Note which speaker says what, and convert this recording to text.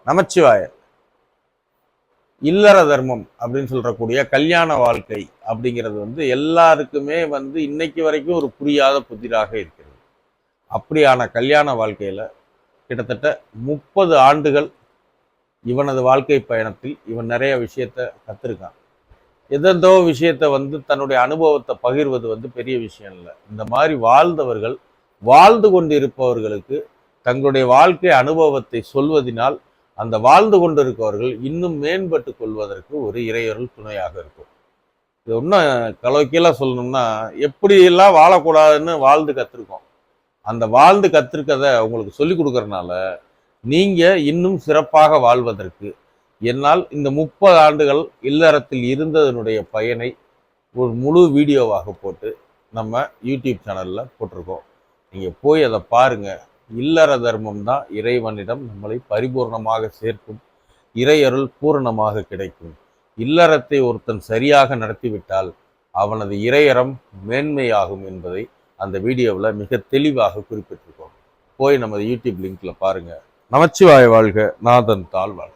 Speaker 1: நமச்சிவாய. இல்லற தர்மம் அப்படின்னு சொல்றக்கூடிய கல்யாண வாழ்க்கை அப்படிங்கிறது எல்லாருக்குமே இன்னைக்கு வரைக்கும் ஒரு புரியாத புதிராக இருக்கிறது. அப்படியான கல்யாண வாழ்க்கையில கிட்டத்தட்ட 30 ஆண்டுகள் இவனது வாழ்க்கை பயணத்தில் இவன் நிறைய விஷயத்த கத்திருக்கான். எதோ விஷயத்த தன்னுடைய அனுபவத்தை பகிர்வது பெரிய விஷயம் இல்லை. இந்த மாதிரி வாழ்ந்தவர்கள், வாழ்ந்து கொண்டிருப்பவர்களுக்கு தங்களுடைய வாழ்க்கை அனுபவத்தை சொல்வதனால் அந்த வாழ்ந்து கொண்டிருப்பவர்கள் இன்னும் மேம்பட்டு கொள்வதற்கு ஒரு இறையருள் துணையாக இருக்கும். இது இன்னும் கலோக்கியெல்லாம் சொல்லணும்னா, எப்படியெல்லாம் வாழக்கூடாதுன்னு வாழ்ந்து கற்றுருக்கோம். அந்த வாழ்ந்து கற்றுக்கதை உங்களுக்கு சொல்லிக் கொடுக்கறதுனால நீங்க இன்னும் சிறப்பாக வாழ்வதற்கு என்னால் இந்த 30 ஆண்டுகள் இல்லறத்தில் இருந்ததனுடைய பயனை ஒரு முழு வீடியோவாக போட்டு நம்ம யூடியூப் சேனல்ல போட்டிருக்கோம். நீங்க போய் அதை பாருங்க. இல்லற தர்மம் தான் இறைவனிடம் நம்மளை பரிபூர்ணமாக சேர்க்கும். இறையருள் பூரணமாக கிடைக்கும். இல்லறத்தை ஒருத்தன் சரியாக நடத்திவிட்டால் அவனது இறையறம் மேன்மையாகும் என்பதை அந்த வீடியோவில் மிக தெளிவாக குறிப்பிட்டிருக்கோம். போய் நமது யூடியூப் லிங்க்ல பாருங்க. நமச்சிவாய வாழ்க, நாதன் தாழ் வாழ்க.